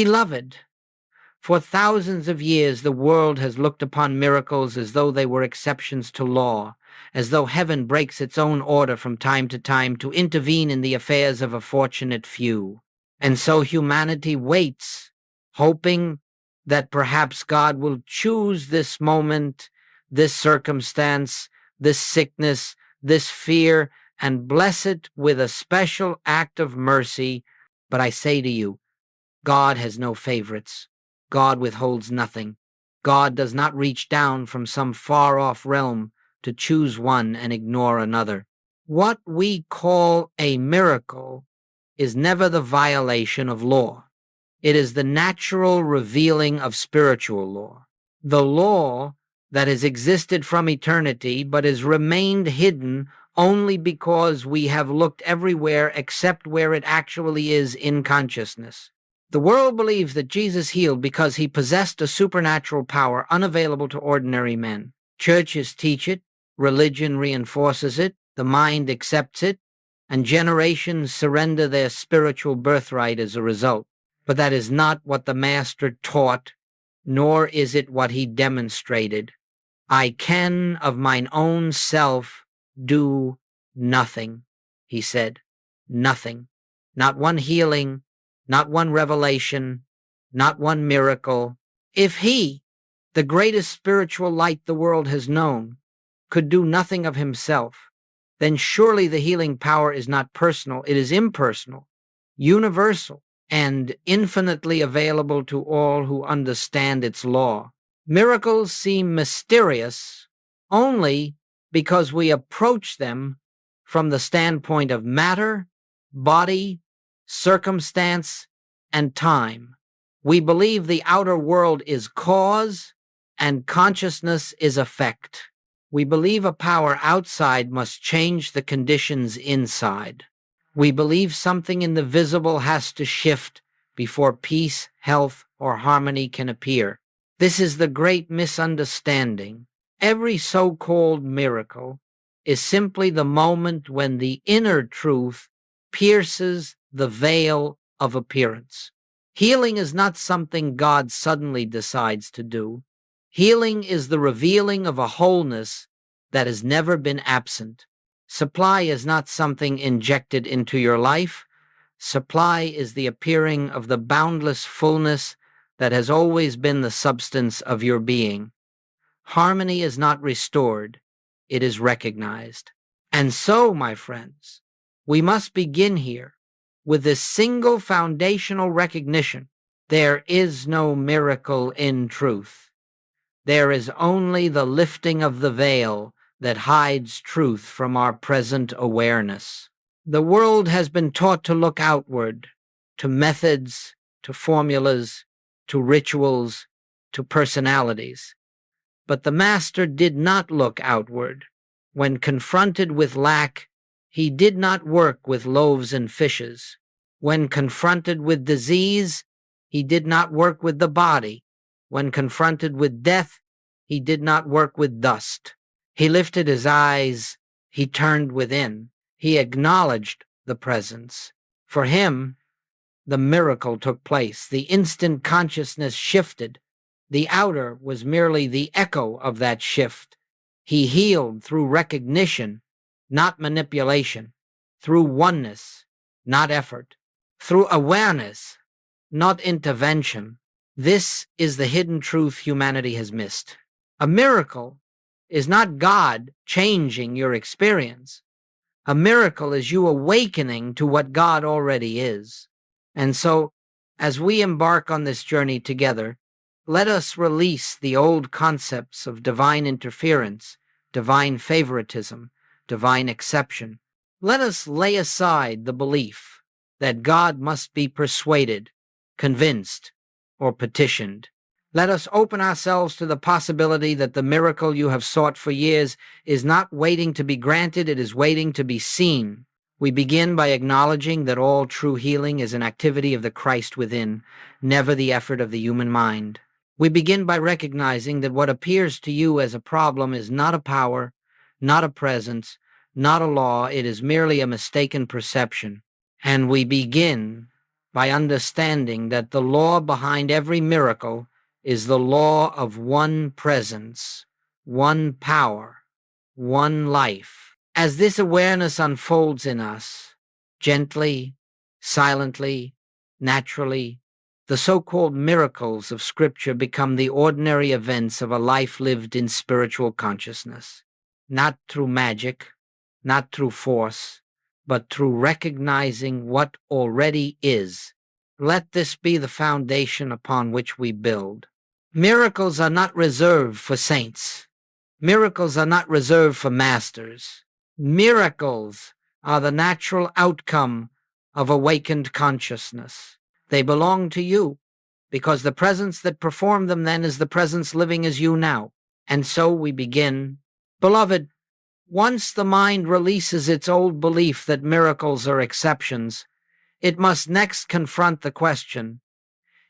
Beloved, for thousands of years the world has looked upon miracles as though they were exceptions to law, as though heaven breaks its own order from time to time to intervene in the affairs of a fortunate few. And so humanity waits, hoping that perhaps God will choose this moment, this circumstance, this sickness, this fear, and bless it with a special act of mercy. But I say to you, God has no favorites. God withholds nothing. God does not reach down from some far-off realm to choose one and ignore another. What we call a miracle is never the violation of law. It is the natural revealing of spiritual law. The law that has existed from eternity but has remained hidden only because we have looked everywhere except where it actually is in consciousness. The world believes that Jesus healed because he possessed a supernatural power unavailable to ordinary men. Churches teach it, religion reinforces it, the mind accepts it, and generations surrender their spiritual birthright as a result. But that is not what the Master taught, nor is it what he demonstrated. I can of mine own self do nothing, he said. Nothing. Not one healing, not one revelation, not one miracle. If he, the greatest spiritual light the world has known, could do nothing of himself, then surely the healing power is not personal, it is impersonal, universal, and infinitely available to all who understand its law. Miracles seem mysterious only because we approach them from the standpoint of matter, body, circumstance, and time. We believe the outer world is cause and consciousness is effect. We believe a power outside must change the conditions inside. We believe something in the visible has to shift before peace, health, or harmony can appear. This is the great misunderstanding. Every so-called miracle is simply the moment when the inner truth pierces the veil of appearance. Healing is not something God suddenly decides to do. Healing is the revealing of a wholeness that has never been absent. Supply is not something injected into your life. Supply is the appearing of the boundless fullness that has always been the substance of your being. Harmony is not restored, it is recognized. And so, my friends, we must begin here with this single foundational recognition. There is no miracle in truth. There is only the lifting of the veil that hides truth from our present awareness. The world has been taught to look outward, to methods, to formulas, to rituals, to personalities. But the Master did not look outward. When confronted with lack, he did not work with loaves and fishes. When confronted with disease, he did not work with the body. When confronted with death, he did not work with dust. He lifted his eyes, he turned within. He acknowledged the presence. For him, the miracle took place. The instant consciousness shifted. The outer was merely the echo of that shift. He healed through recognition, not manipulation, through oneness, not effort, through awareness, not intervention. This is the hidden truth humanity has missed. A miracle is not God changing your experience. A miracle is you awakening to what God already is. And so, as we embark on this journey together, let us release the old concepts of divine interference, divine favoritism, divine exception. Let us lay aside the belief that God must be persuaded, convinced, or petitioned. Let us open ourselves to the possibility that the miracle you have sought for years is not waiting to be granted, it is waiting to be seen. We begin by acknowledging that all true healing is an activity of the Christ within, never the effort of the human mind. We begin by recognizing that what appears to you as a problem is not a power, not a presence, not a law, it is merely a mistaken perception. And we begin by understanding that the law behind every miracle is the law of one presence, one power, one life. As this awareness unfolds in us, gently, silently, naturally, the so-called miracles of Scripture become the ordinary events of a life lived in spiritual consciousness, not through magic, not through force, but through recognizing what already is. Let this be the foundation upon which we build. Miracles are not reserved for saints. Miracles are not reserved for masters. Miracles are the natural outcome of awakened consciousness. They belong to you, because the presence that performed them then is the presence living as you now. And so we begin. Beloved, once the mind releases its old belief that miracles are exceptions, it must next confront the question,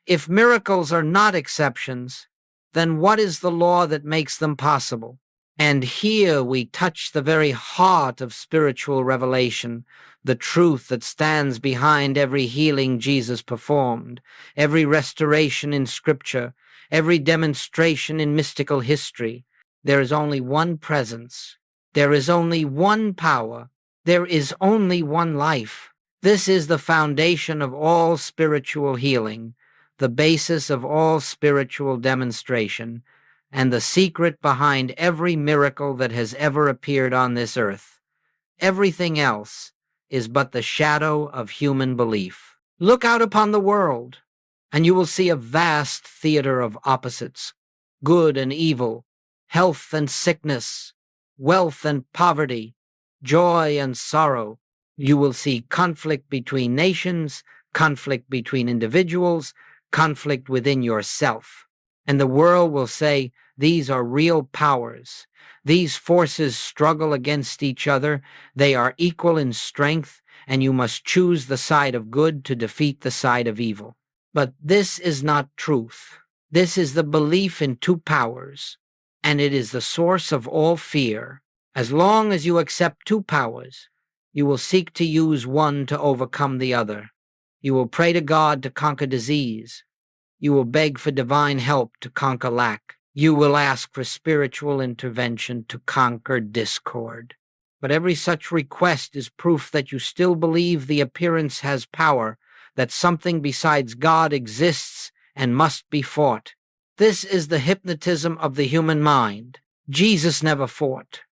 if miracles are not exceptions, then what is the law that makes them possible? And here we touch the very heart of spiritual revelation, the truth that stands behind every healing Jesus performed, every restoration in Scripture, every demonstration in mystical history. There is only one presence. There is only one power. There is only one life. This is the foundation of all spiritual healing, the basis of all spiritual demonstration, and the secret behind every miracle that has ever appeared on this earth. Everything else is but the shadow of human belief. Look out upon the world, and you will see a vast theater of opposites, good and evil, health and sickness, wealth and poverty, joy and sorrow. You will see conflict between nations, conflict between individuals, conflict within yourself. And the world will say, these are real powers. These forces struggle against each other. They are equal in strength, and you must choose the side of good to defeat the side of evil. But this is not truth. This is the belief in two powers, and it is the source of all fear. As long as you accept two powers, you will seek to use one to overcome the other. You will pray to God to conquer disease. You will beg for divine help to conquer lack. You will ask for spiritual intervention to conquer discord. But every such request is proof that you still believe the appearance has power, that something besides God exists and must be fought. This is the hypnotism of the human mind. Jesus never fought.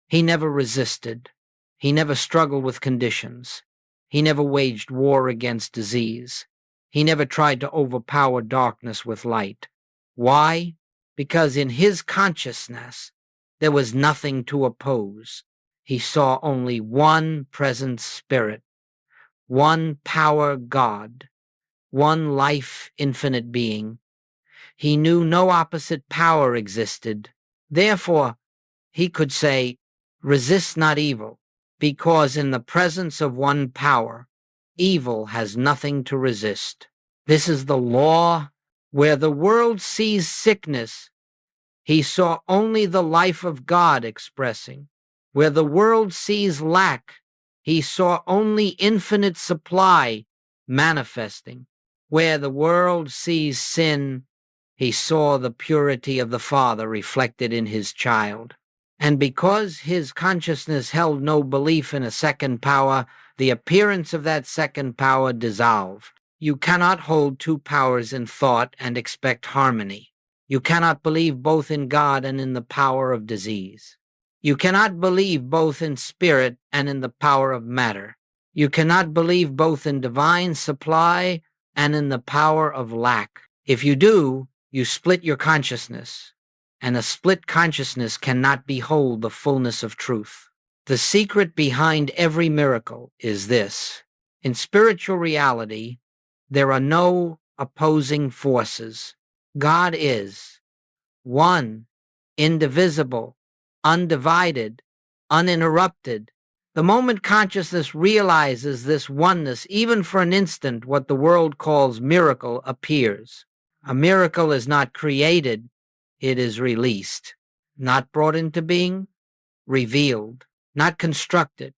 He never resisted. He never struggled with conditions. He never waged war against disease. He never tried to overpower darkness with light. Why? Because in his consciousness, there was nothing to oppose. He saw only one present spirit, one power God, one life infinite being. He knew no opposite power existed. Therefore, he could say, resist not evil, because in the presence of one power, evil has nothing to resist. This is the law. Where the world sees sickness, he saw only the life of God expressing. Where the world sees lack, he saw only infinite supply manifesting. Where the world sees sin, he saw the purity of the Father reflected in his child. And because his consciousness held no belief in a second power, the appearance of that second power dissolved. You cannot hold two powers in thought and expect harmony. You cannot believe both in God and in the power of disease. You cannot believe both in spirit and in the power of matter. You cannot believe both in divine supply and in the power of lack. If you do, you split your consciousness, and a split consciousness cannot behold the fullness of truth. The secret behind every miracle is this. In spiritual reality, there are no opposing forces. God is one, indivisible, undivided, uninterrupted. The moment consciousness realizes this oneness, even for an instant, what the world calls miracle appears. A miracle is not created, it is released. Not brought into being, revealed. Not constructed,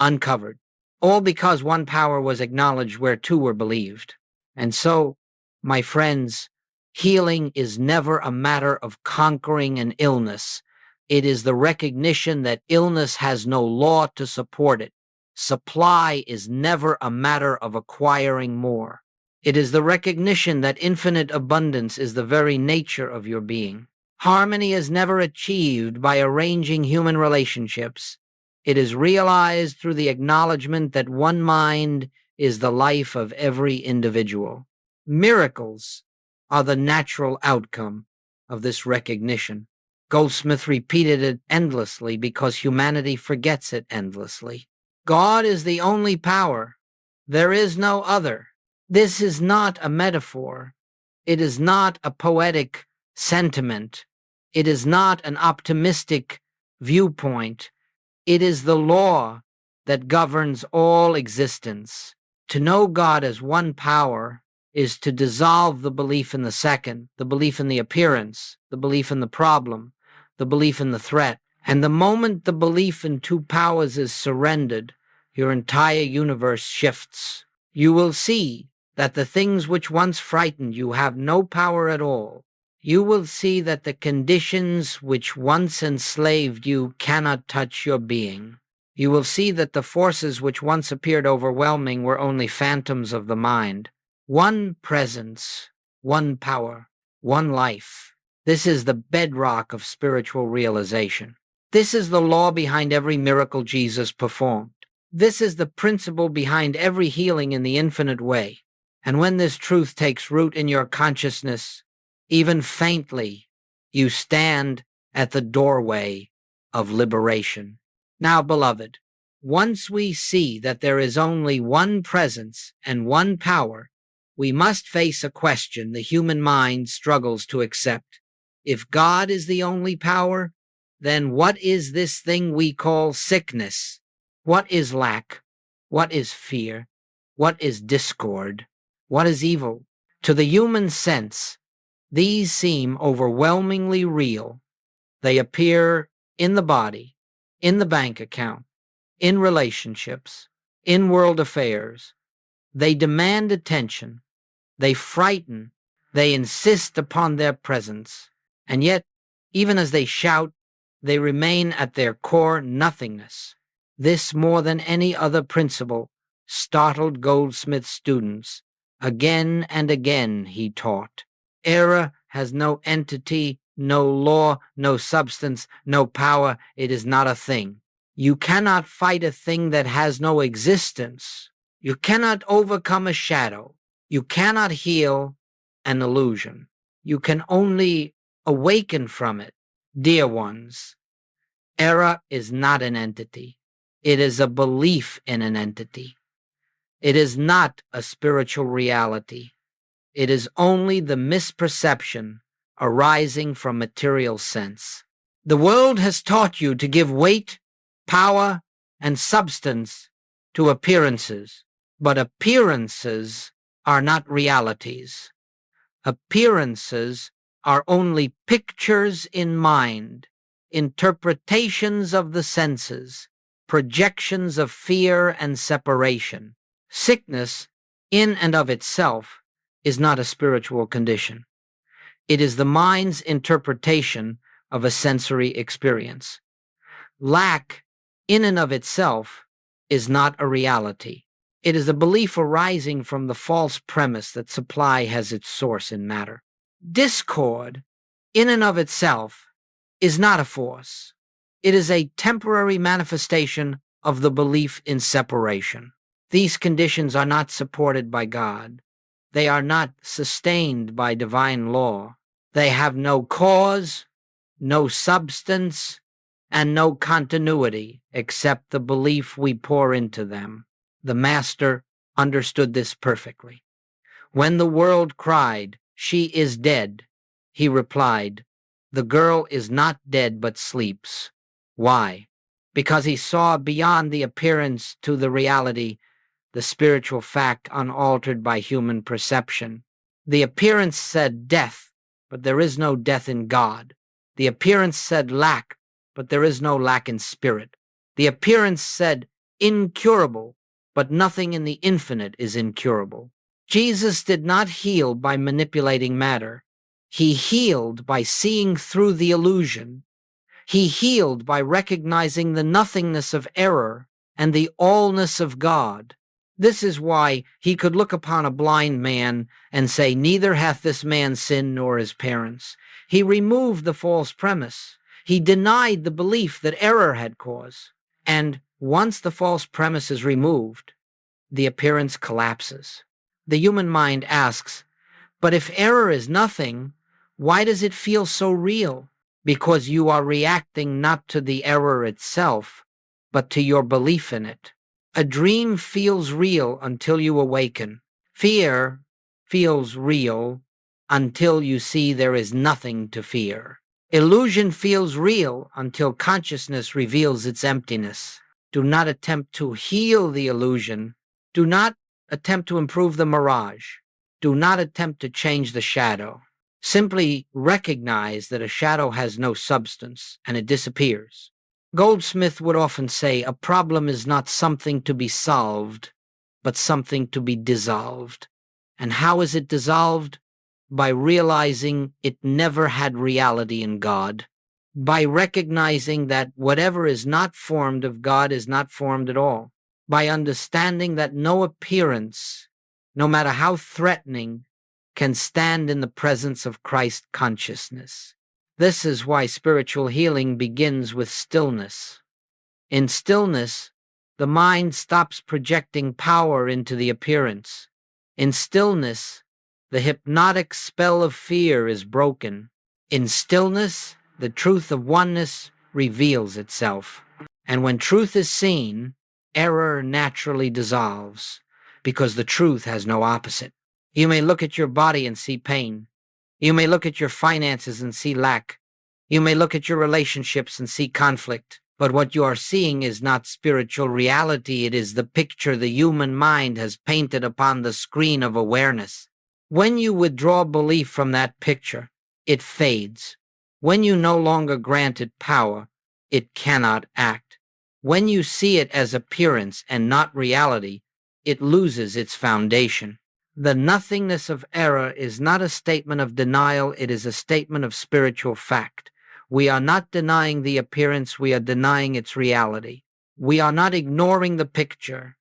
uncovered. All because one power was acknowledged where two were believed. And so, my friends, healing is never a matter of conquering an illness. It is the recognition that illness has no law to support it. Supply is never a matter of acquiring more. It is the recognition that infinite abundance is the very nature of your being. Harmony is never achieved by arranging human relationships. It is realized through the acknowledgement that one mind is the life of every individual. Miracles are the natural outcome of this recognition. Goldsmith repeated it endlessly because humanity forgets it endlessly. God is the only power. There is no other. This is not a metaphor. It is not a poetic sentiment. It is not an optimistic viewpoint. It is the law that governs all existence. To know God as one power is to dissolve the belief in the second, the belief in the appearance, the belief in the problem, the belief in the threat. And the moment the belief in two powers is surrendered, your entire universe shifts. You will see that the things which once frightened you have no power at all. You will see that the conditions which once enslaved you cannot touch your being. You will see that the forces which once appeared overwhelming were only phantoms of the mind. One presence, one power, one life. This is the bedrock of spiritual realization. This is the law behind every miracle Jesus performed. This is the principle behind every healing in the infinite way. And when this truth takes root in your consciousness, even faintly, you stand at the doorway of liberation. Now, beloved, once we see that there is only one presence and one power, we must face a question the human mind struggles to accept. If God is the only power, then what is this thing we call sickness? What is lack? What is fear? What is discord? What is evil? To the human sense, these seem overwhelmingly real. They appear in the body, in the bank account, in relationships, in world affairs. They demand attention. They frighten. They insist upon their presence. And yet, even as they shout, they remain at their core nothingness. This, more than any other principle, startled Goldsmith's students. Again and again he taught. Error has no entity, no law, no substance, no power. It is not a thing. You cannot fight a thing that has no existence. You cannot overcome a shadow. You cannot heal an illusion. You can only awaken from it. Dear ones, error is not an entity. It is a belief in an entity. It is not a spiritual reality. It is only the misperception arising from material sense. The world has taught you to give weight, power, and substance to appearances, but appearances are not realities. Appearances are only pictures in mind, interpretations of the senses, projections of fear and separation. Sickness, in and of itself, is not a spiritual condition. It is the mind's interpretation of a sensory experience. Lack, in and of itself, is not a reality. It is a belief arising from the false premise that supply has its source in matter. Discord, in and of itself, is not a force. It is a temporary manifestation of the belief in separation. These conditions are not supported by God. They are not sustained by divine law. They have no cause, no substance, and no continuity except the belief we pour into them. The Master understood this perfectly. When the world cried, "She is dead," he replied, "The girl is not dead but sleeps." Why? Because he saw beyond the appearance to the reality, the spiritual fact unaltered by human perception. The appearance said death, but there is no death in God. The appearance said lack, but there is no lack in spirit. The appearance said incurable, but nothing in the infinite is incurable. Jesus did not heal by manipulating matter. He healed by seeing through the illusion. He healed by recognizing the nothingness of error and the allness of God. This is why he could look upon a blind man and say, "Neither hath this man sinned nor his parents." He removed the false premise. He denied the belief that error had cause. And once the false premise is removed, the appearance collapses. The human mind asks, "But if error is nothing, why does it feel so real?" Because you are reacting not to the error itself, but to your belief in it. A dream feels real until you awaken. Fear feels real until you see there is nothing to fear. Illusion feels real until consciousness reveals its emptiness. Do not attempt to heal the illusion. Do not attempt to improve the mirage. Do not attempt to change the shadow. Simply recognize that a shadow has no substance and it disappears. Goldsmith would often say, "A problem is not something to be solved, but something to be dissolved." And how is it dissolved? By realizing it never had reality in God. By recognizing that whatever is not formed of God is not formed at all. By understanding that no appearance, no matter how threatening, can stand in the presence of Christ consciousness. This is why spiritual healing begins with stillness. In stillness, the mind stops projecting power into the appearance. In stillness, the hypnotic spell of fear is broken. In stillness, the truth of oneness reveals itself. And when truth is seen, error naturally dissolves, because the truth has no opposite. You may look at your body and see pain. You may look at your finances and see lack. You may look at your relationships and see conflict. But what you are seeing is not spiritual reality. It is the picture the human mind has painted upon the screen of awareness. When you withdraw belief from that picture, it fades. When you no longer grant it power, it cannot act. When you see it as appearance and not reality, it loses its foundation. The nothingness of error is not a statement of denial, it is a statement of spiritual fact. We are not denying the appearance, we are denying its reality. We are not ignoring the picture,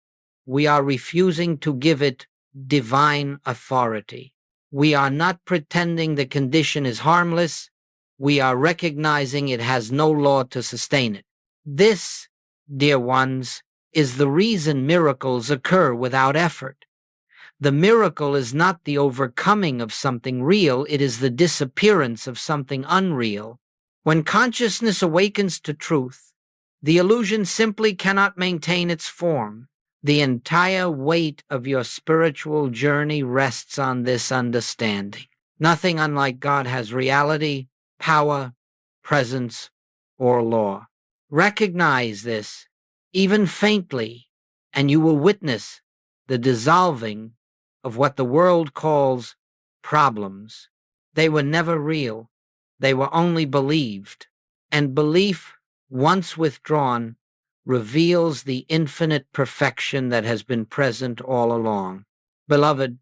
we are refusing to give it divine authority. We are not pretending the condition is harmless, we are recognizing it has no law to sustain it. This, dear ones, is the reason miracles occur without effort. The miracle is not the overcoming of something real, it is the disappearance of something unreal. When consciousness awakens to truth, the illusion simply cannot maintain its form. The entire weight of your spiritual journey rests on this understanding. Nothing unlike God has reality, power, presence, or law. Recognize this, even faintly, and you will witness the dissolving of what the world calls problems. They were never real. They were only believed. And belief, once withdrawn, reveals the infinite perfection that has been present all along. Beloved,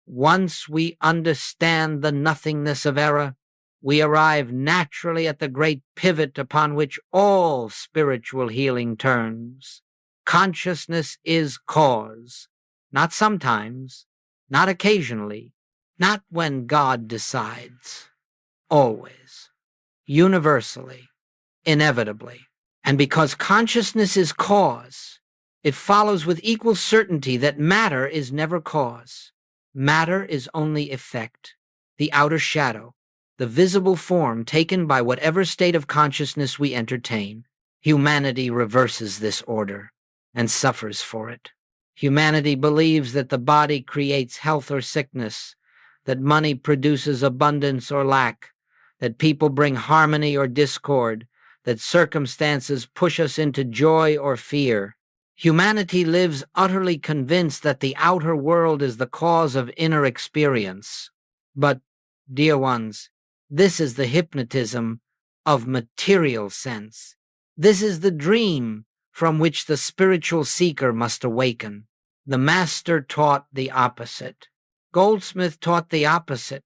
once we understand the nothingness of error, we arrive naturally at the great pivot upon which all spiritual healing turns. Consciousness is cause, not sometimes, not occasionally, not when God decides. Always, universally, inevitably. And because consciousness is cause, it follows with equal certainty that matter is never cause. Matter is only effect, the outer shadow, the visible form taken by whatever state of consciousness we entertain. Humanity reverses this order and suffers for it. Humanity believes that the body creates health or sickness, that money produces abundance or lack, that people bring harmony or discord, that circumstances push us into joy or fear. Humanity lives utterly convinced that the outer world is the cause of inner experience. But, dear ones, this is the hypnotism of material sense. This is the dream from which the spiritual seeker must awaken. The master taught the opposite. Goldsmith taught the opposite.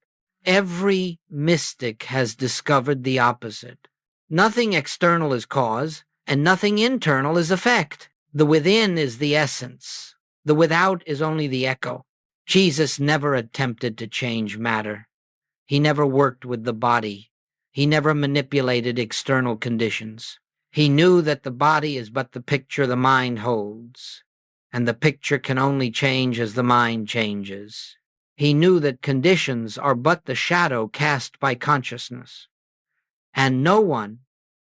Every mystic has discovered the opposite. Nothing external is cause, and nothing internal is effect. The within is the essence. The without is only the echo. Jesus never attempted to change matter. He never worked with the body. He never manipulated external conditions. He knew that the body is but the picture the mind holds, and the picture can only change as the mind changes. He knew that conditions are but the shadow cast by consciousness, and no one,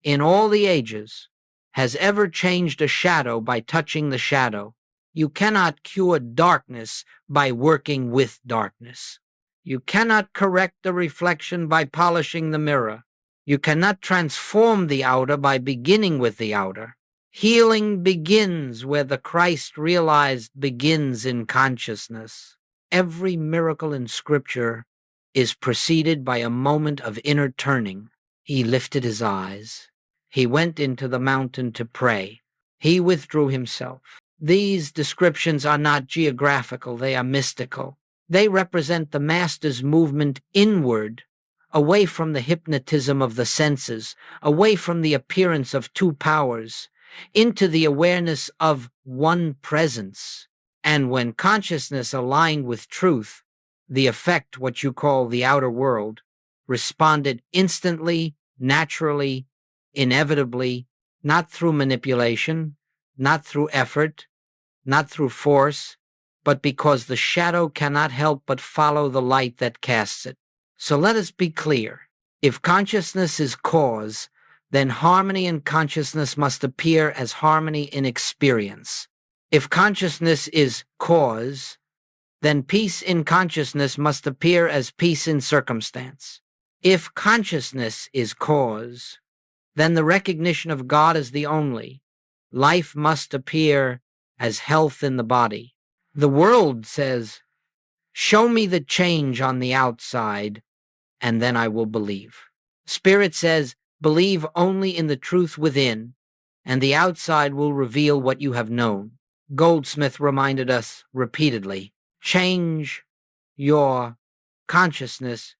in all the ages, has ever changed a shadow by touching the shadow. You cannot cure darkness by working with darkness. You cannot correct the reflection by polishing the mirror. You cannot transform the outer by beginning with the outer. Healing begins where the Christ realized begins in consciousness. Every miracle in Scripture is preceded by a moment of inner turning. He lifted his eyes. He went into the mountain to pray. He withdrew himself. These descriptions are not geographical, they are mystical. They represent the Master's movement inward, away from the hypnotism of the senses, away from the appearance of two powers, into the awareness of one presence. And when consciousness aligned with truth, the effect, what you call the outer world, responded instantly, naturally, inevitably, not through manipulation, not through effort, not through force, but because the shadow cannot help but follow the light that casts it. So let us be clear. If consciousness is cause, then harmony in consciousness must appear as harmony in experience. If consciousness is cause, then peace in consciousness must appear as peace in circumstance. If consciousness is cause, then the recognition of God as the only. Life must appear as health in the body. The world says, "Show me the change on the outside, and then I will believe." Spirit says, "Believe only in the truth within, and the outside will reveal what you have known." Goldsmith reminded us repeatedly, change your consciousness,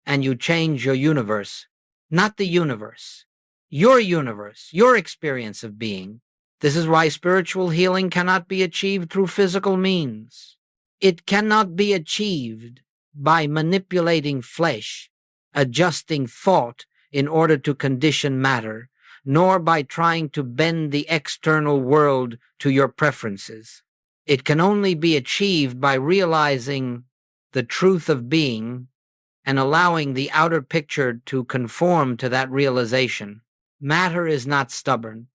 and you change your universe. Not the universe. Your experience of being. This is why spiritual healing cannot be achieved through physical means. It cannot be achieved by manipulating flesh, adjusting thought in order to condition matter, nor by trying to bend the external world to your preferences. It can only be achieved by realizing the truth of being and allowing the outer picture to conform to that realization. Matter is not stubborn.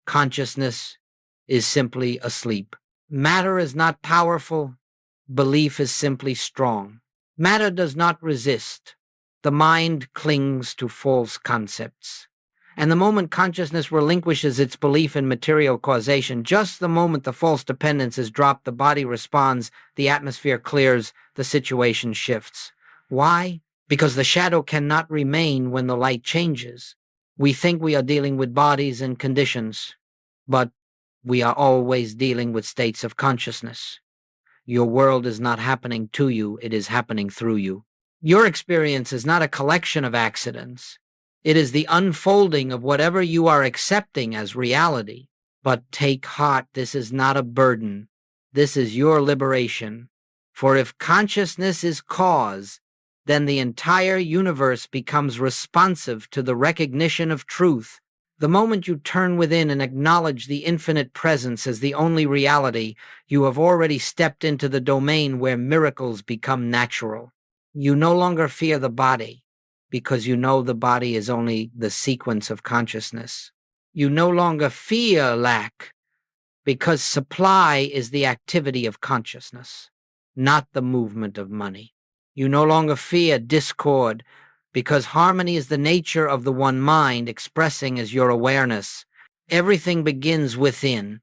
Consciousness is simply asleep. Matter is not powerful. Belief is simply strong. Matter does not resist. The mind clings to false concepts. And the moment consciousness relinquishes its belief in material causation, just the moment the false dependence is dropped, the body responds, the atmosphere clears, the situation shifts. Why? Because the shadow cannot remain when the light changes. We think we are dealing with bodies and conditions, but we are always dealing with states of consciousness. Your world is not happening to you, it is happening through you. Your experience is not a collection of accidents. It is the unfolding of whatever you are accepting as reality. But take heart, this is not a burden. This is your liberation. For if consciousness is cause, then the entire universe becomes responsive to the recognition of truth. The moment you turn within and acknowledge the infinite presence as the only reality, you have already stepped into the domain where miracles become natural. You no longer fear the body, because you know the body is only the sequence of consciousness. You no longer fear lack, because supply is the activity of consciousness, not the movement of money. You no longer fear discord, because harmony is the nature of the one mind expressing as your awareness. Everything begins within.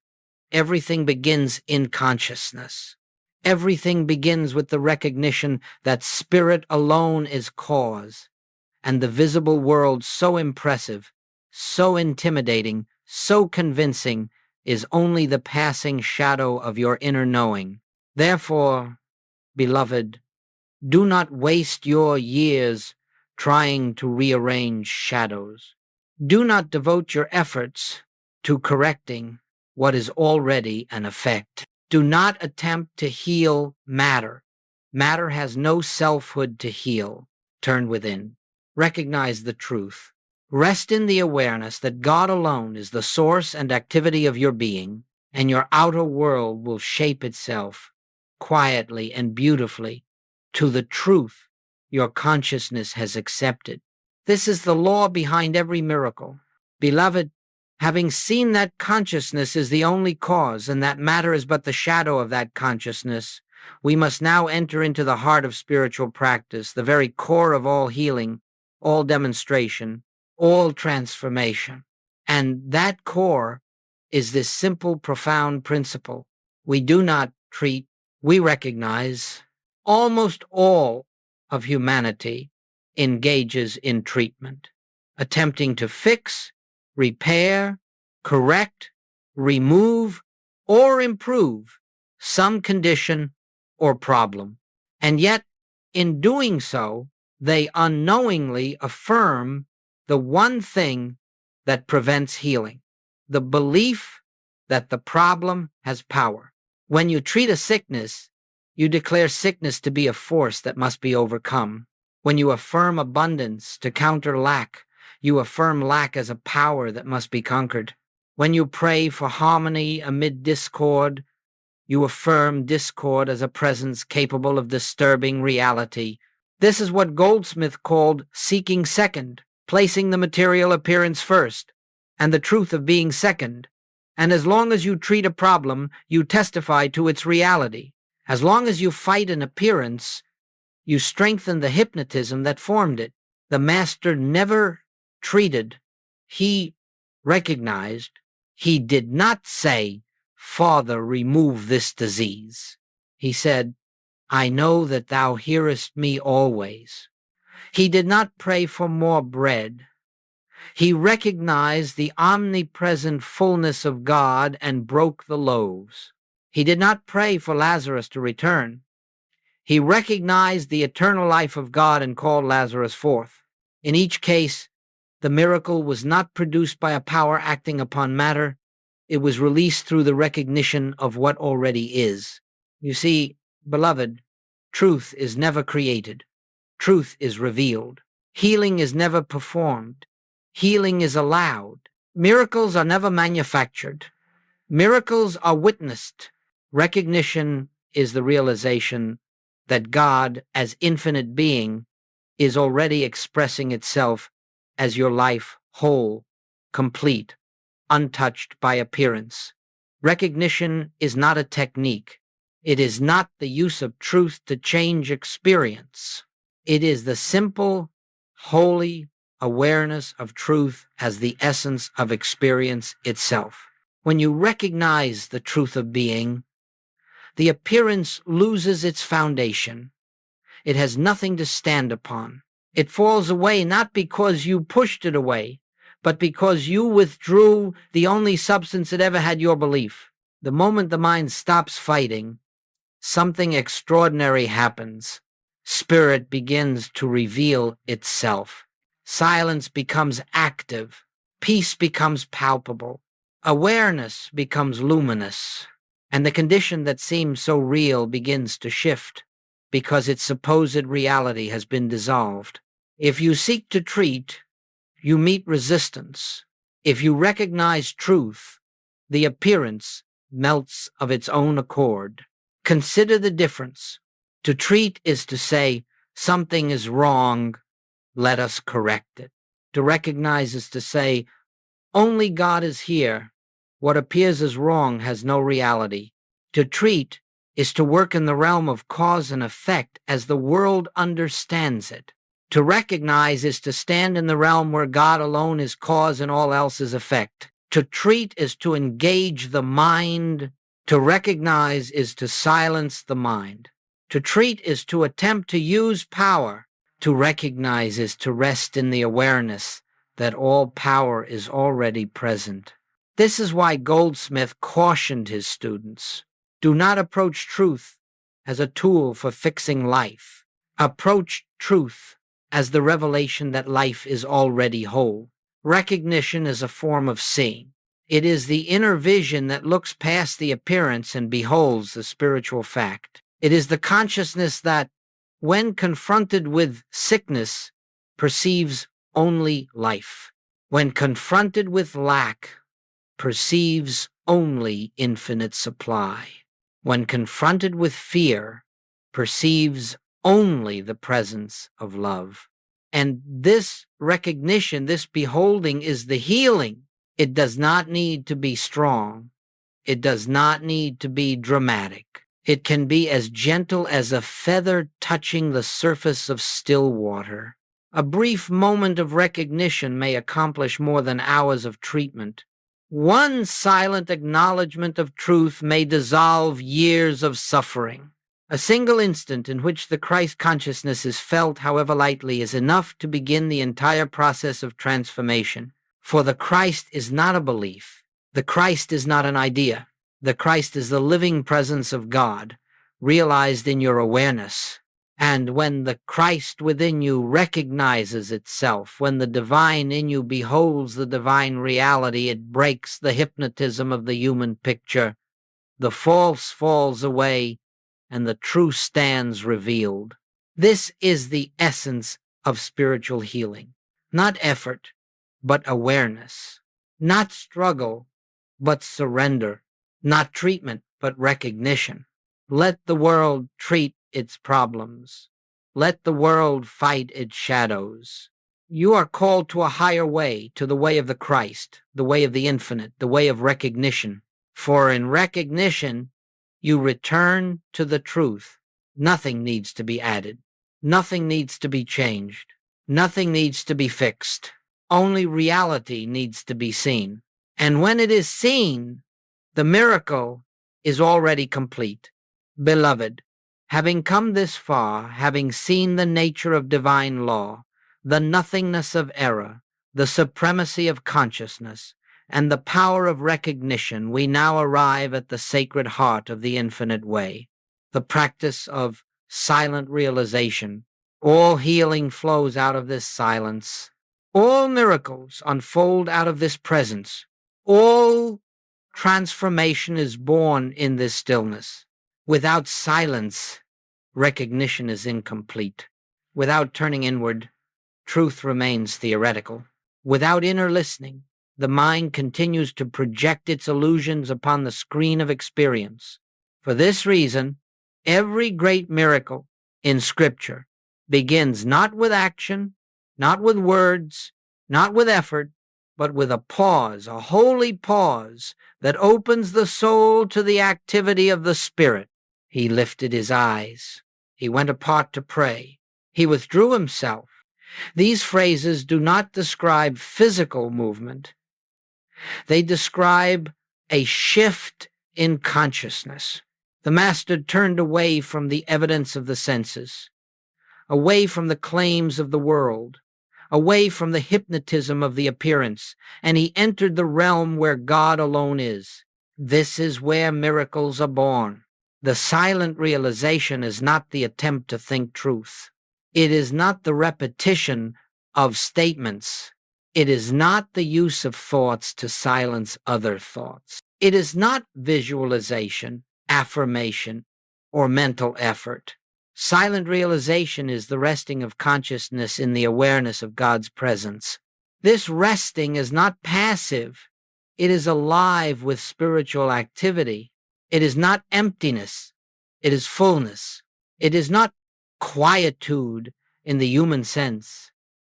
Everything begins in consciousness. Everything begins with the recognition that spirit alone is cause, and the visible world so impressive, so intimidating, so convincing, is only the passing shadow of your inner knowing. Therefore, beloved, Do not waste your years trying to rearrange shadows. Do not devote your efforts to correcting what is already an effect. Do not attempt to heal matter. Matter has no selfhood to heal. Turn within. Recognize the truth. Rest in the awareness that God alone is the source and activity of your being, and your outer world will shape itself quietly and beautifully to the truth your consciousness has accepted. This is the law behind every miracle. Beloved, having seen that consciousness is the only cause and that matter is but the shadow of that consciousness, we must now enter into the heart of spiritual practice, the very core of all healing, all demonstration, all transformation. And that core is this simple, profound principle. We do not treat, we recognize. Almost all of humanity engages in treatment, attempting to fix, repair, correct, remove, or improve some condition or problem. And yet, in doing so, they unknowingly affirm the one thing that prevents healing, the belief that the problem has power. When you treat a sickness, you declare sickness to be a force that must be overcome. When you affirm abundance to counter lack, you affirm lack as a power that must be conquered. When you pray for harmony amid discord, you affirm discord as a presence capable of disturbing reality. This is what Goldsmith called seeking second, placing the material appearance first, and the truth of being second. And as long as you treat a problem, you testify to its reality. As long as you fight an appearance, you strengthen the hypnotism that formed it. The master never treated. He recognized. He did not say, "Father, remove this disease." He said, "I know that thou hearest me always." He did not pray for more bread. He recognized the omnipresent fullness of God and broke the loaves. He did not pray for Lazarus to return. He recognized the eternal life of God and called Lazarus forth. In each case, the miracle was not produced by a power acting upon matter. It was released through the recognition of what already is. You see, beloved, truth is never created. Truth is revealed. Healing is never performed. Healing is allowed. Miracles are never manufactured. Miracles are witnessed. Recognition is the realization that God, as infinite being, is already expressing itself as your life whole, complete, untouched by appearance. Recognition is not a technique. It is not the use of truth to change experience. It is the simple, holy awareness of truth as the essence of experience itself. When you recognize the truth of being, the appearance loses its foundation. It has nothing to stand upon. It falls away not because you pushed it away, but because you withdrew the only substance that ever had your belief. The moment the mind stops fighting, something extraordinary happens. Spirit begins to reveal itself. Silence becomes active. Peace becomes palpable. Awareness becomes luminous. And the condition that seems so real begins to shift because its supposed reality has been dissolved. If you seek to treat, you meet resistance. If you recognize truth, the appearance melts of its own accord. Consider the difference. To treat is to say, something is wrong, let us correct it. To recognize is to say, only God is here. What appears as wrong has no reality. To treat is to work in the realm of cause and effect as the world understands it. To recognize is to stand in the realm where God alone is cause and all else is effect. To treat is to engage the mind. To recognize is to silence the mind. To treat is to attempt to use power. To recognize is to rest in the awareness that all power is already present. This is why Goldsmith cautioned his students, do not approach truth as a tool for fixing life. Approach truth as the revelation that life is already whole. Recognition is a form of seeing. It is the inner vision that looks past the appearance and beholds the spiritual fact. It is the consciousness that, when confronted with sickness, perceives only life. When confronted with lack, perceives only infinite supply. When confronted with fear, perceives only the presence of love. And this recognition, this beholding, is the healing. It does not need to be strong. It does not need to be dramatic. It can be as gentle as a feather touching the surface of still water. A brief moment of recognition may accomplish more than hours of treatment. One silent acknowledgement of truth may dissolve years of suffering. A single instant in which the Christ consciousness is felt, however lightly, is enough to begin the entire process of transformation. For the Christ is not a belief. The Christ is not an idea. The Christ is the living presence of God, realized in your awareness. And when the Christ within you recognizes itself, when the divine in you beholds the divine reality, it breaks the hypnotism of the human picture. The false falls away, and the true stands revealed. This is the essence of spiritual healing. Not effort, but awareness. Not struggle, but surrender. Not treatment, but recognition. Let the world treat its problems. Let the world fight its shadows. You are called to a higher way, to the way of the Christ, the way of the infinite, the way of recognition. For in recognition, you return to the truth. Nothing needs to be added. Nothing needs to be changed. Nothing needs to be fixed. Only reality needs to be seen. And when it is seen, the miracle is already complete. Beloved, having come this far, having seen the nature of divine law, the nothingness of error, the supremacy of consciousness, and the power of recognition, we now arrive at the sacred heart of the infinite way, the practice of silent realization. All healing flows out of this silence. All miracles unfold out of this presence. All transformation is born in this stillness. Without silence, recognition is incomplete. Without turning inward, truth remains theoretical. Without inner listening, the mind continues to project its illusions upon the screen of experience. For this reason, every great miracle in Scripture begins not with action, not with words, not with effort, but with a pause, a holy pause that opens the soul to the activity of the Spirit. He lifted his eyes. He went apart to pray. He withdrew himself. These phrases do not describe physical movement. They describe a shift in consciousness. The Master turned away from the evidence of the senses, away from the claims of the world, away from the hypnotism of the appearance, and he entered the realm where God alone is. This is where miracles are born. The silent realization is not the attempt to think truth. It is not the repetition of statements. It is not the use of thoughts to silence other thoughts. It is not visualization, affirmation, or mental effort. Silent realization is the resting of consciousness in the awareness of God's presence. This resting is not passive. It is alive with spiritual activity. It is not emptiness. It is fullness. It is not quietude in the human sense.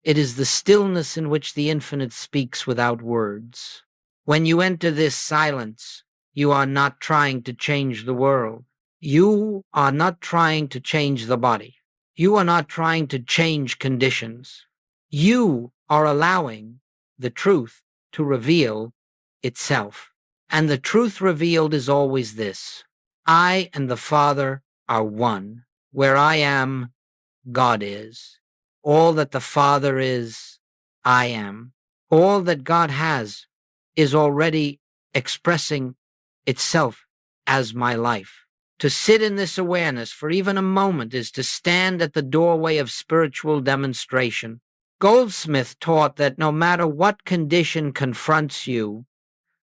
It is the stillness in which the infinite speaks without words. When you enter this silence, you are not trying to change the world. You are not trying to change the body. You are not trying to change conditions. You are allowing the truth to reveal itself. And the truth revealed is always this: I and the Father are one. Where I am, God is. All that the Father is, I am. All that God has is already expressing itself as my life. To sit in this awareness for even a moment is to stand at the doorway of spiritual demonstration. Goldsmith taught that no matter what condition confronts you,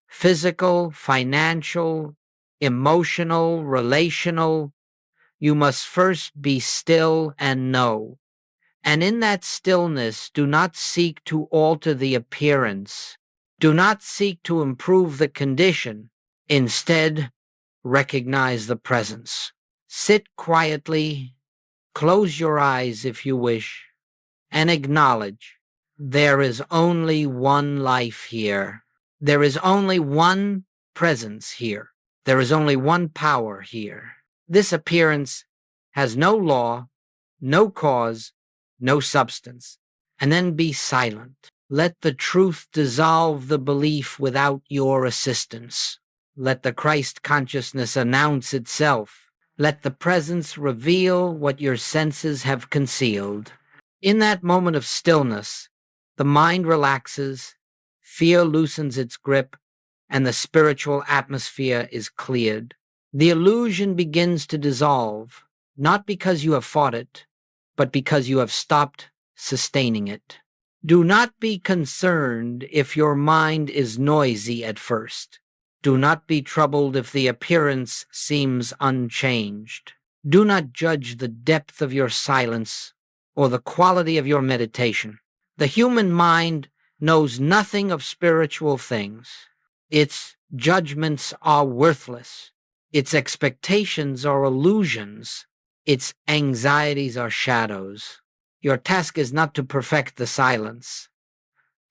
physical, financial, emotional, relational, you must first be still and know. And in that stillness, do not seek to alter the appearance. Do not seek to improve the condition. Instead, recognize the presence. Sit quietly, close your eyes if you wish, and acknowledge there is only one life here. There is only one presence here. There is only one power here. This appearance has no law, no cause, no substance. And then be silent. Let the truth dissolve the belief without your assistance. Let the Christ consciousness announce itself. Let the presence reveal what your senses have concealed. In that moment of stillness, the mind relaxes, fear loosens its grip, and the spiritual atmosphere is cleared. The illusion begins to dissolve, not because you have fought it, but because you have stopped sustaining it. Do not be concerned if your mind is noisy at first. Do not be troubled if the appearance seems unchanged. Do not judge the depth of your silence or the quality of your meditation. The human mind knows nothing of spiritual things. Its judgments are worthless. Its expectations are illusions. Its anxieties are shadows. Your task is not to perfect the silence.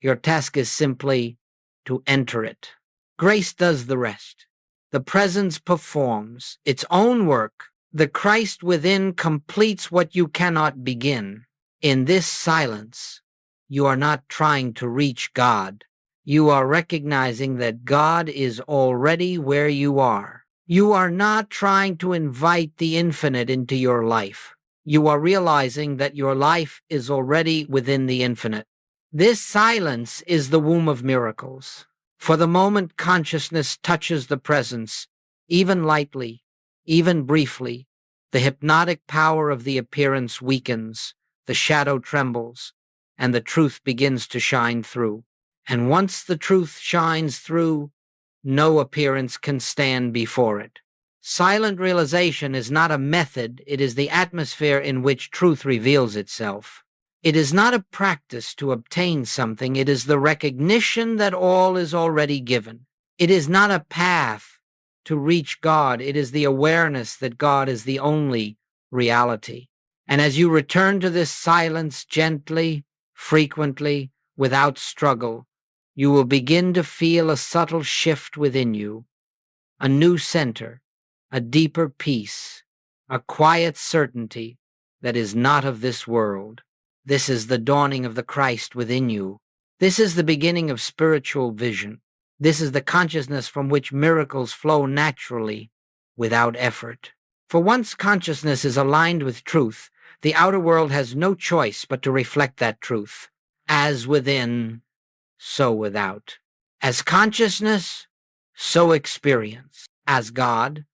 Your task is simply to enter it. Grace does the rest. The presence performs its own work. The Christ within completes what you cannot begin. In this silence, you are not trying to reach God. You are recognizing that God is already where you are. You are not trying to invite the infinite into your life. You are realizing that your life is already within the infinite. This silence is the womb of miracles. For the moment consciousness touches the presence, even lightly, even briefly, the hypnotic power of the appearance weakens, the shadow trembles, and the truth begins to shine through. And once the truth shines through, no appearance can stand before it. Silent realization is not a method, it is the atmosphere in which truth reveals itself. It is not a practice to obtain something, it is the recognition that all is already given. It is not a path to reach God, it is the awareness that God is the only reality. And as you return to this silence gently, frequently, without struggle, you will begin to feel a subtle shift within you, a new center, a deeper peace, a quiet certainty that is not of this world. This is the dawning of the Christ within you. This is the beginning of spiritual vision. This is the consciousness from which miracles flow naturally, without effort. For once consciousness is aligned with truth, the outer world has no choice but to reflect that truth. As within, so without. As consciousness, so experience. As God,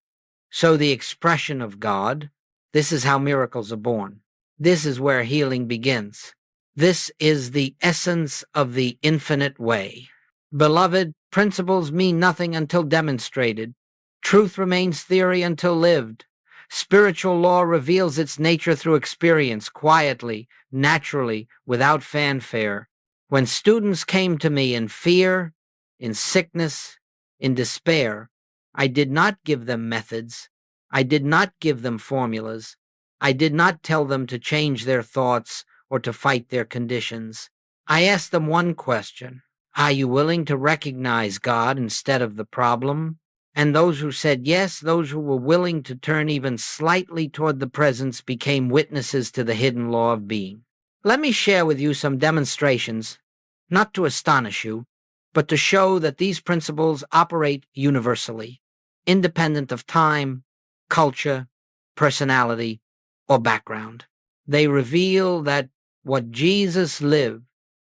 so the expression of God. This is how miracles are born. This is where healing begins. This is the essence of the infinite way. Beloved, principles mean nothing until demonstrated. Truth remains theory until lived. Spiritual law reveals its nature through experience, quietly, naturally, without fanfare. When students came to me in fear, in sickness, in despair, I did not give them methods. I did not give them formulas. I did not tell them to change their thoughts or to fight their conditions. I asked them one question: are you willing to recognize God instead of the problem? And those who said yes, those who were willing to turn even slightly toward the presence, became witnesses to the hidden law of being. Let me share with you some demonstrations, not to astonish you, but to show that these principles operate universally, independent of time, culture, personality, or background. They reveal that what Jesus lived,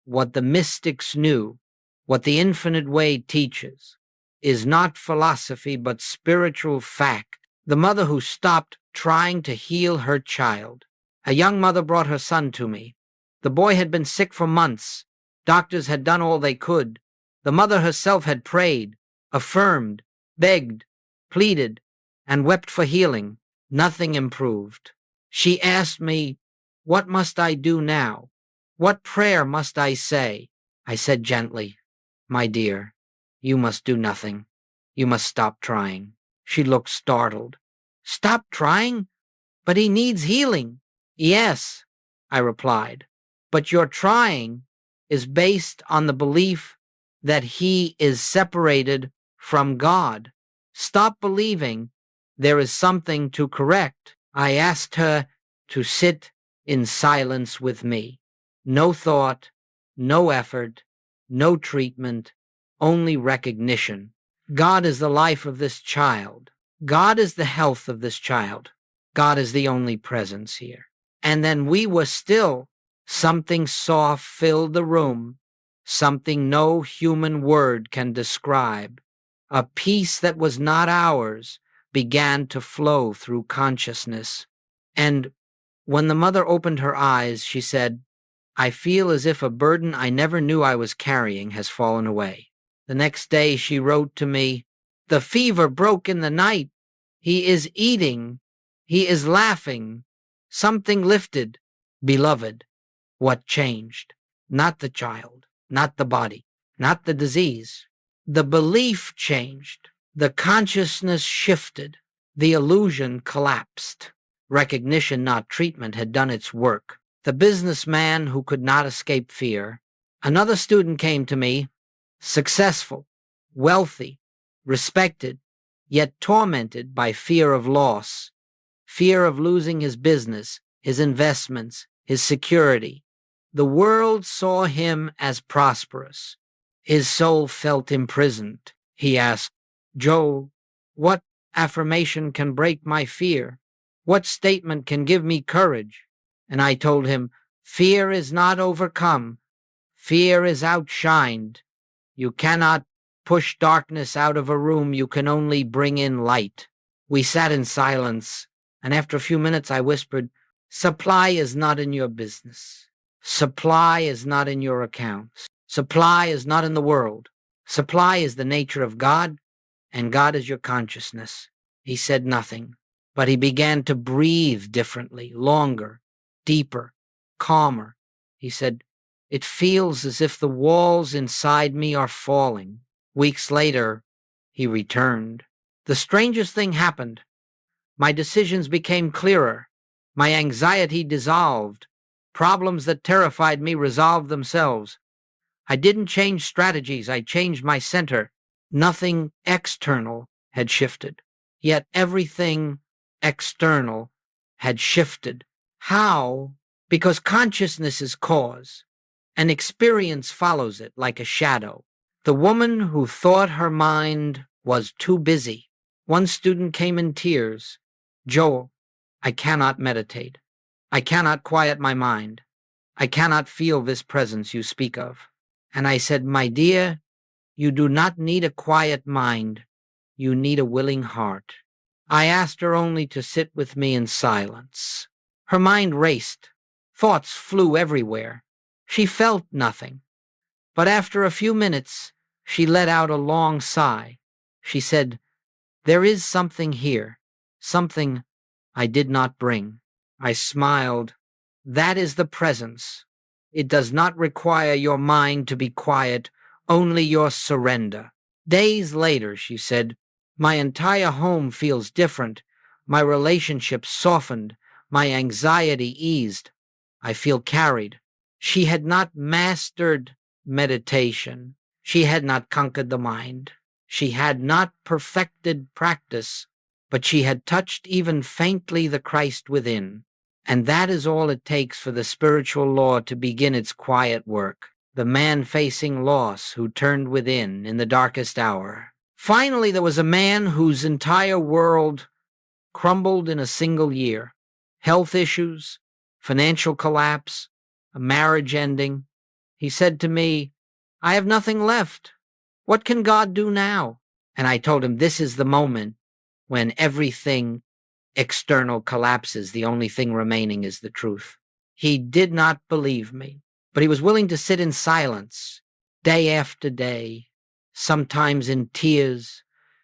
what the mystics knew, what the infinite way teaches, is not philosophy but spiritual fact. The mother who stopped trying to heal her child. A young mother brought her son to me. The boy had been sick for months. Doctors had done all they could. The mother herself had prayed, affirmed, begged, pleaded, and wept for healing. Nothing improved. She asked me, "What must I do now? What prayer must I say?" I said gently, "My dear, you must do nothing. You must stop trying." She looked startled. "Stop trying? But he needs healing." "Yes," I replied, "but your trying is based on the belief that he is separated from God. Stop believing there is something to correct." I asked her to sit in silence with me. No thought, no effort, no treatment, only recognition. God is the life of this child. God is the health of this child. God is the only presence here. And then we were still. Something soft filled the room, something no human word can describe. A peace that was not ours began to flow through consciousness. And when the mother opened her eyes, she said, "I feel as if a burden I never knew I was carrying has fallen away." The next day she wrote to me, "The fever broke in the night. He is eating. He is laughing. Something lifted. Beloved." What changed? Not the child, not the body, not the disease. The belief changed. The consciousness shifted. The illusion collapsed. Recognition, not treatment, had done its work. The businessman who could not escape fear. Another student came to me, successful, wealthy, respected, yet tormented by fear of loss, fear of losing his business, his investments, his security. The world saw him as prosperous. His soul felt imprisoned. He asked, "Joel, what affirmation can break my fear? What statement can give me courage?" And I told him, "Fear is not overcome. Fear is outshined. You cannot push darkness out of a room. You can only bring in light." We sat in silence, and after a few minutes I whispered, "Supply is not in your business. Supply is not in your accounts. Supply is not in the world. Supply is the nature of God, and God is your consciousness." He said nothing, but he began to breathe differently, longer, deeper, calmer. He said, "It feels as if the walls inside me are falling." Weeks later, he returned. The strangest thing happened. My decisions became clearer. My anxiety dissolved. Problems that terrified me resolved themselves. I didn't change strategies, I changed my center. Nothing external had shifted, yet everything external had shifted. How? Because consciousness is cause, and experience follows it like a shadow. The woman who thought her mind was too busy. One student came in tears. "Joel, I cannot meditate. I cannot quiet my mind. I cannot feel this presence you speak of." And I said, "My dear, you do not need a quiet mind. You need a willing heart." I asked her only to sit with me in silence. Her mind raced. Thoughts flew everywhere. She felt nothing. But after a few minutes, she let out a long sigh. She said, "There is something here, something I did not bring." I smiled. "That is the presence. It does not require your mind to be quiet, only your surrender." Days later, she said, "My entire home feels different. My relationships softened. My anxiety eased. I feel carried." She had not mastered meditation. She had not conquered the mind. She had not perfected practice, but she had touched even faintly the Christ within. And that is all it takes for the spiritual law to begin its quiet work. The man facing loss who turned within in the darkest hour. Finally, there was a man whose entire world crumbled in a single year. Health issues, financial collapse, a marriage ending. He said to me, "I have nothing left. What can God do now?" And I told him, "This is the moment. When everything external collapses, the only thing remaining is the truth. He did not believe me, but he was willing to sit in silence day after day, sometimes in tears,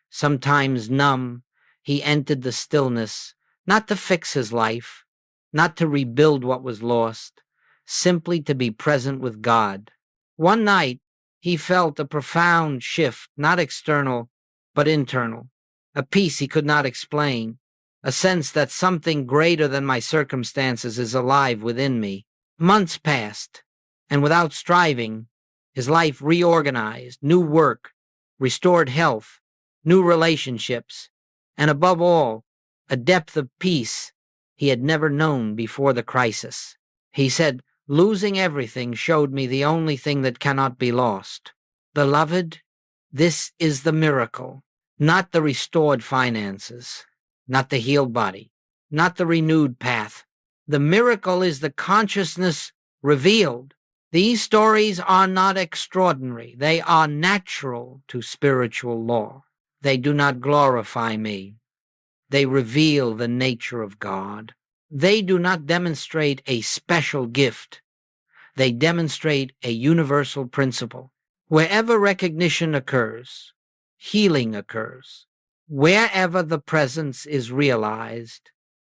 sometimes numb. He entered the stillness, not to fix his life, not to rebuild what was lost, simply to be present with God. One night, he felt a profound shift, not external, but internal, a peace he could not explain, a sense that something greater than my circumstances is alive within me. Months passed, and without striving, his life reorganized, new work, restored health, new relationships, and above all, a depth of peace he had never known before the crisis. He said, "Losing everything showed me the only thing that cannot be lost. Beloved, this is the miracle, not the restored finances, not the healed body, not the renewed path. The miracle is the consciousness revealed. These stories are not extraordinary. They are natural to spiritual law. They do not glorify me. They reveal the nature of God. They do not demonstrate a special gift. They demonstrate a universal principle. Wherever recognition occurs, healing occurs. Wherever the presence is realized,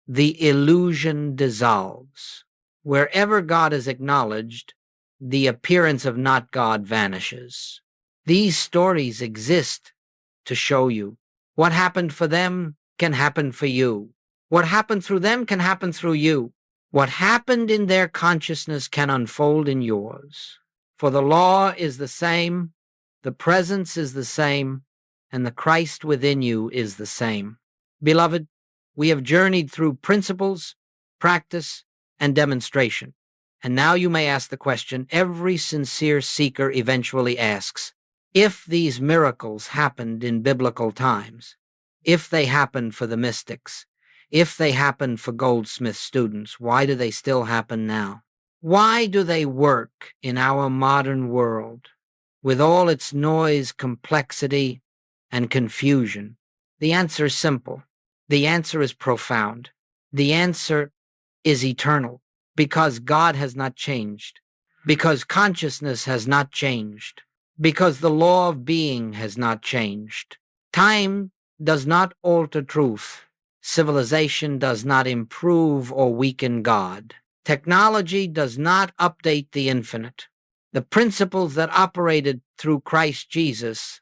the illusion dissolves. Wherever God is acknowledged, the appearance of not God vanishes. These stories exist to show you what happened for them can happen for you. What happened through them can happen through you. What happened in their consciousness can unfold in yours. For the law is the same, the presence is the same, and the Christ within you is the same. Beloved, we have journeyed through principles, practice, and demonstration. And now you may ask the question every sincere seeker eventually asks: if these miracles happened in biblical times, if they happened for the mystics, if they happened for Goldsmith students, why do they still happen now? Why do they work in our modern world with all its noise, complexity, and confusion? The answer is simple. The answer is profound. The answer is eternal, because God has not changed, because consciousness has not changed, because the law of being has not changed. Time does not alter truth. Civilization does not improve or weaken God. Technology does not update the infinite. The principles that operated through Christ Jesus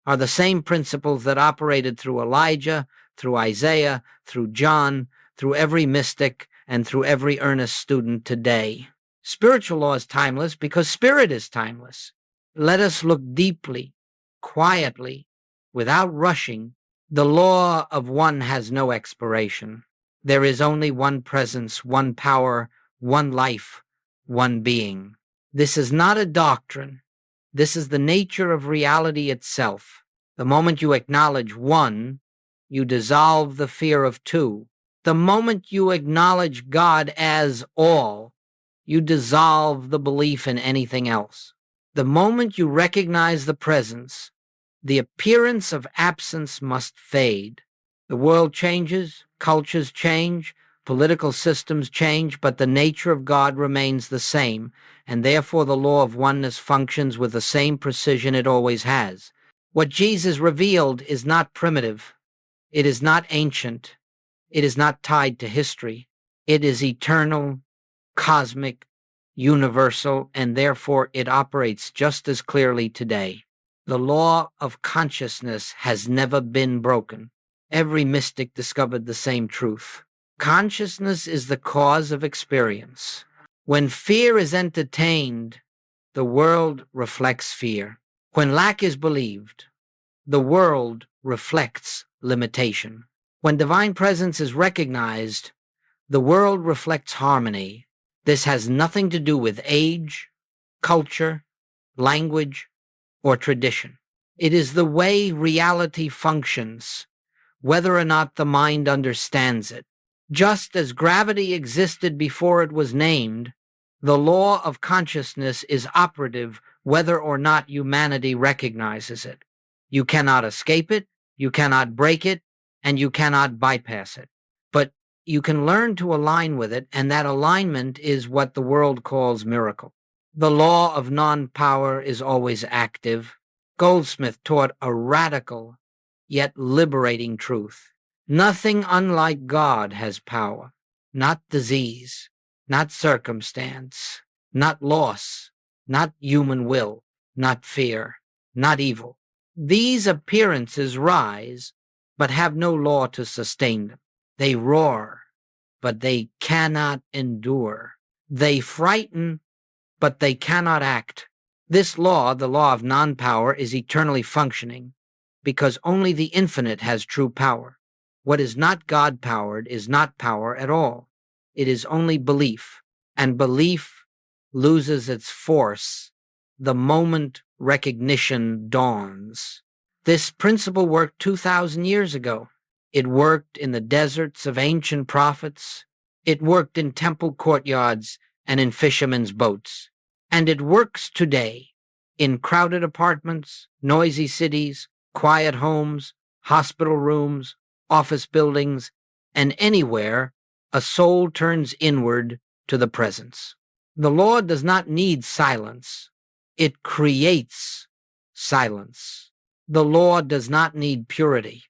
are the same principles that operated through Elijah, through Isaiah, through John, through every mystic, and through every earnest student today. Spiritual law is timeless because spirit is timeless. Let us look deeply, quietly, without rushing. The law of one has no expiration. There is only one presence, one power, one life, one being. This is not a doctrine. This is the nature of reality itself. The moment you acknowledge one, you dissolve the fear of two. The moment you acknowledge God as all, you dissolve the belief in anything else. The moment you recognize the presence, the appearance of absence must fade. The world changes, cultures change, political systems change, but the nature of God remains the same, and therefore the law of oneness functions with the same precision it always has. What Jesus revealed is not primitive. It is not ancient. It is not tied to history. It is eternal, cosmic, universal, and therefore it operates just as clearly today. The law of consciousness has never been broken. Every mystic discovered the same truth. Consciousness is the cause of experience. When fear is entertained, the world reflects fear. When lack is believed, the world reflects limitation. When divine presence is recognized, the world reflects harmony. This has nothing to do with age, culture, language, or tradition. It is the way reality functions, whether or not the mind understands it. Just as gravity existed before it was named, the law of consciousness is operative whether or not humanity recognizes it. You cannot escape it, you cannot break it, and you cannot bypass it. But you can learn to align with it, and that alignment is what the world calls miracle. The law of non-power is always active. Goldsmith taught a radical yet liberating truth. Nothing unlike God has power, not disease, not circumstance, not loss, not human will, not fear, not evil. These appearances rise, but have no law to sustain them. They roar, but they cannot endure. They frighten, but they cannot act. This law, the law of non-power, is eternally functioning because only the infinite has true power. What is not God-powered is not power at all. It is only belief, and belief loses its force the moment recognition dawns. This principle worked 2,000 years ago. It worked in the deserts of ancient prophets. It worked in temple courtyards and in fishermen's boats. And it works today in crowded apartments, noisy cities, quiet homes, hospital rooms, office buildings, and anywhere a soul turns inward to the presence. The law does not need silence. It creates silence. The law does not need purity.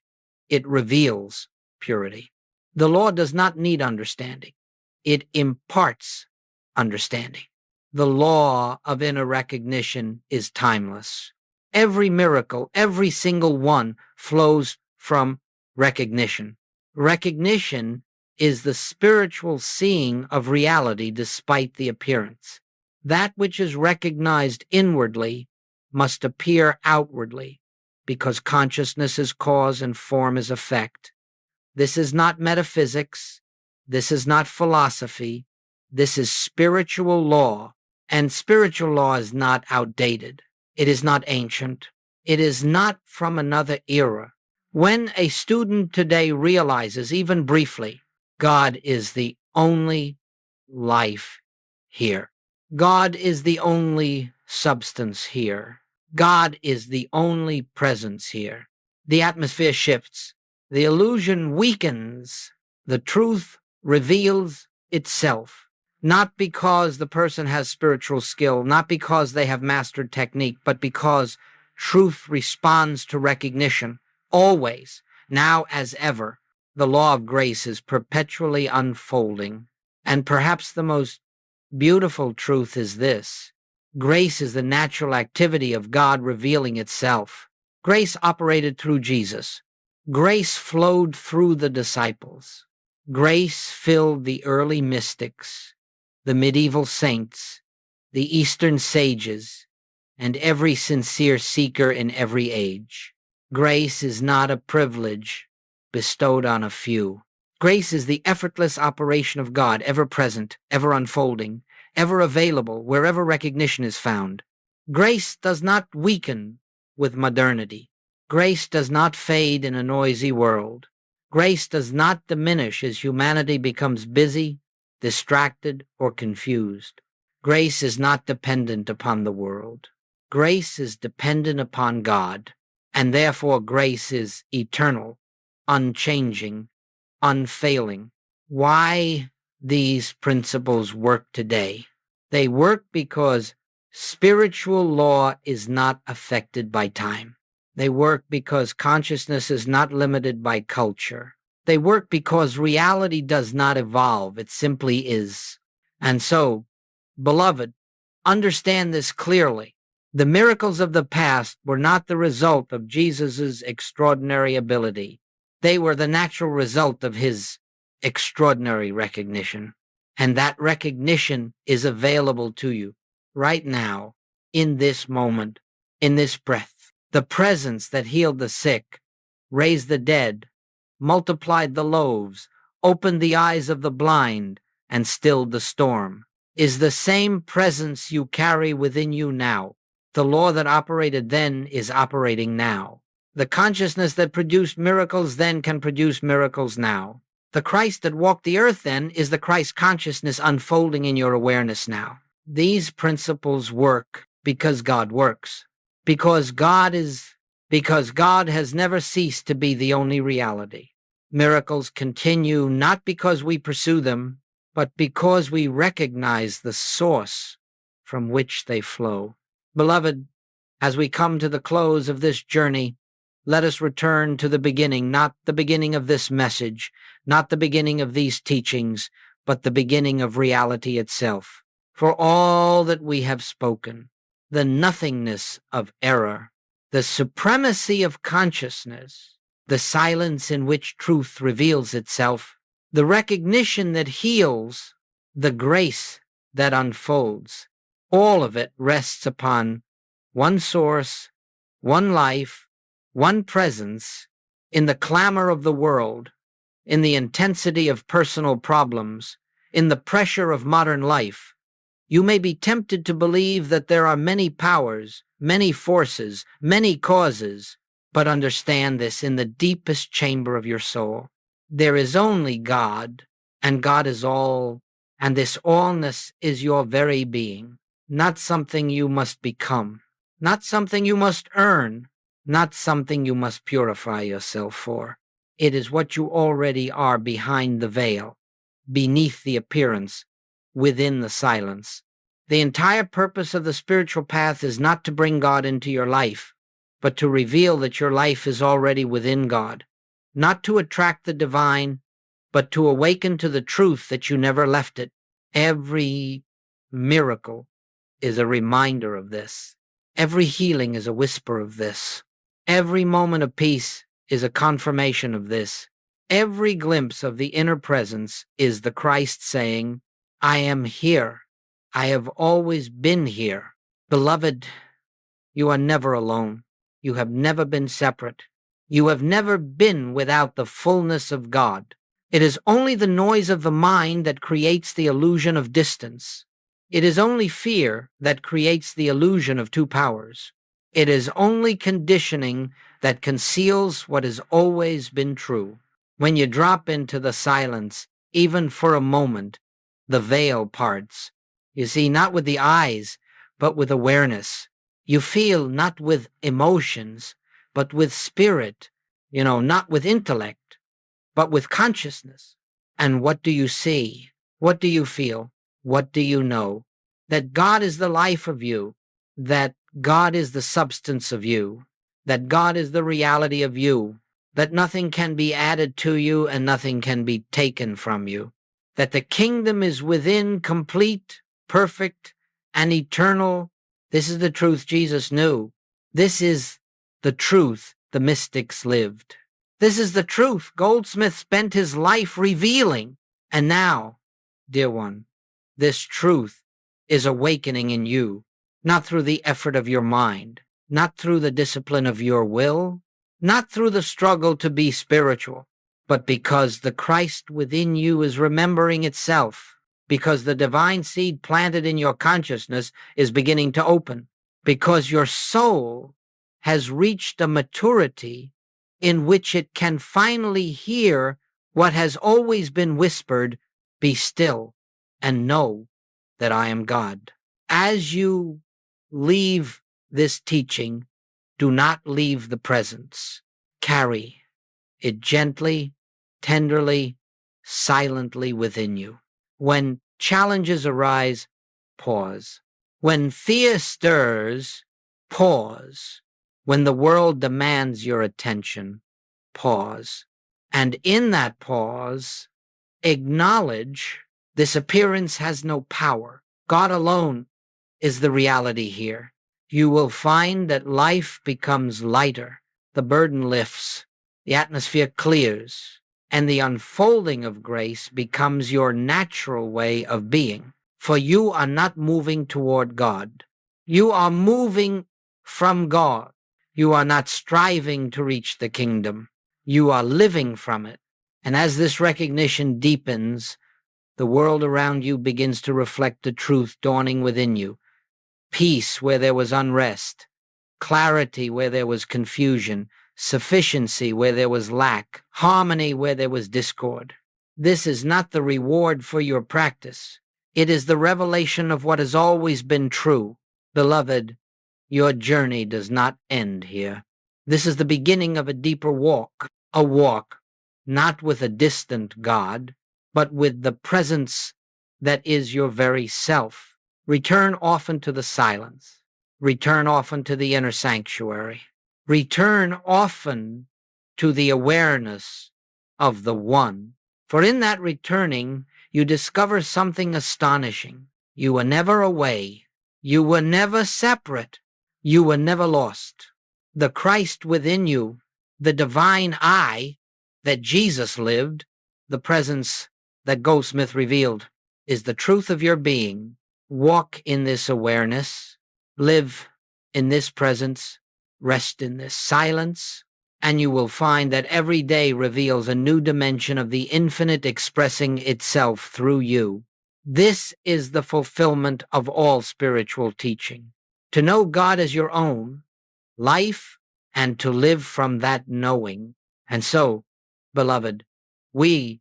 It reveals purity. The law does not need understanding. It imparts understanding. The law of inner recognition is timeless. Every miracle, every single one, flows from recognition. Recognition is the spiritual seeing of reality despite the appearance. That which is recognized inwardly must appear outwardly, because consciousness is cause and form is effect. This is not metaphysics. This is not philosophy. This is spiritual law, and spiritual law is not outdated. It is not ancient. It is not from another era. When a student today realizes, even briefly, God is the only life here. God is the only substance here. God is the only presence here. The atmosphere shifts. The illusion weakens. The truth reveals itself. Not because the person has spiritual skill, not because they have mastered technique, but because truth responds to recognition. Always, now as ever, the law of grace is perpetually unfolding. And perhaps the most beautiful truth is this: grace is the natural activity of God revealing itself. Grace operated through Jesus. Grace flowed through the disciples. Grace filled the early mystics, the medieval saints, the Eastern sages, and every sincere seeker in every age. Grace is not a privilege bestowed on a few. Grace is the effortless operation of God, ever present, ever unfolding, ever available wherever recognition is found. Grace does not weaken with modernity. Grace does not fade in a noisy world. Grace does not diminish as humanity becomes busy, distracted, or confused. Grace is not dependent upon the world. Grace is dependent upon God, and therefore grace is eternal, unchanging, unfailing. Why these principles work today? They work because spiritual law is not affected by time. They work because consciousness is not limited by culture. They work because reality does not evolve, it simply is. And so, beloved, understand this clearly. The miracles of the past were not the result of Jesus' extraordinary ability. They were the natural result of his extraordinary recognition. And that recognition is available to you right now, in this moment, in this breath. The presence that healed the sick, raised the dead, multiplied the loaves, opened the eyes of the blind, and stilled the storm, is the same presence you carry within you now. The law that operated then is operating now. The consciousness that produced miracles then can produce miracles now. The Christ that walked the earth then is the Christ consciousness unfolding in your awareness now. These principles work because God works. Because God has never ceased to be the only reality. Miracles continue not because we pursue them, but because we recognize the source from which they flow. Beloved, as we come to the close of this journey, let us return to the beginning, not the beginning of this message, not the beginning of these teachings, but the beginning of reality itself. For all that we have spoken, the nothingness of error, the supremacy of consciousness, the silence in which truth reveals itself, the recognition that heals, the grace that unfolds, all of it rests upon one source, one life, one presence, in the clamor of the world, in the intensity of personal problems, in the pressure of modern life. You may be tempted to believe that there are many powers, many forces, many causes, but understand this: in the deepest chamber of your soul, there is only God, and God is all, and this allness is your very being, not something you must become, not something you must earn, not something you must purify yourself for. It is what you already are behind the veil, beneath the appearance, within the silence. The entire purpose of the spiritual path is not to bring God into your life, but to reveal that your life is already within God, not to attract the divine, but to awaken to the truth that you never left it. Every miracle is a reminder of this. Every healing is a whisper of this. Every moment of peace is a confirmation of this. Every glimpse of the inner presence is the Christ saying, I am here. I have always been here. Beloved, you are never alone. You have never been separate. You have never been without the fullness of God. It is only the noise of the mind that creates the illusion of distance. It is only fear that creates the illusion of two powers. It is only conditioning that conceals what has always been true. When you drop into the silence, even for a moment, the veil parts. You see, not with the eyes, but with awareness. You feel not with emotions, but with spirit, not with intellect, but with consciousness. And what do you see? What do you feel? What do you know? That God is the life of you, that God is the substance of you, that God is the reality of you, that nothing can be added to you and nothing can be taken from you, that the kingdom is within, complete, perfect, and eternal. This is the truth Jesus knew. This is the truth the mystics lived. This is the truth Goldsmith spent his life revealing. And now, dear one, this truth is awakening in you, not through the effort of your mind, not through the discipline of your will, not through the struggle to be spiritual, but because the Christ within you is remembering itself, because the divine seed planted in your consciousness is beginning to open, because your soul has reached a maturity in which it can finally hear what has always been whispered, be still and know that I am God. As you leave this teaching, do not leave the presence. Carry it gently, tenderly, silently within you. When challenges arise, pause. When fear stirs, pause. When the world demands your attention, pause. And in that pause, acknowledge this appearance has no power. God alone is the reality here. You will find that life becomes lighter, the burden lifts, the atmosphere clears, and the unfolding of grace becomes your natural way of being. For you are not moving toward God. You are moving from God. You are not striving to reach the kingdom. You are living from it. And as this recognition deepens, the world around you begins to reflect the truth dawning within you. Peace where there was unrest, clarity where there was confusion, sufficiency where there was lack, harmony where there was discord. This is not the reward for your practice. It is the revelation of what has always been true. Beloved, your journey does not end here. This is the beginning of a deeper walk, a walk not with a distant God, but with the presence that is your very self. Return often to the silence. Return often to the inner sanctuary. Return often to the awareness of the One. For in that returning, you discover something astonishing. You were never away. You were never separate. You were never lost. The Christ within you, the divine I that Jesus lived, the presence that Goldsmith revealed, is the truth of your being. Walk in this awareness, live in this presence, rest in this silence, and you will find that every day reveals a new dimension of the infinite expressing itself through you. This is the fulfillment of all spiritual teaching. To know God as your own life and to live from that knowing. And so, beloved, we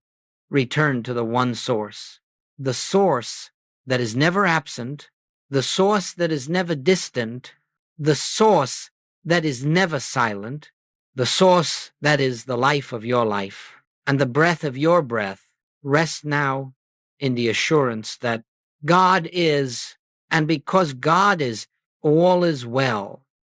return to the one source, the source that is never absent, the source that is never distant, the source that is never silent, the source that is the life of your life and the breath of your breath. Rest now in the assurance that God is, and because God is, all is well.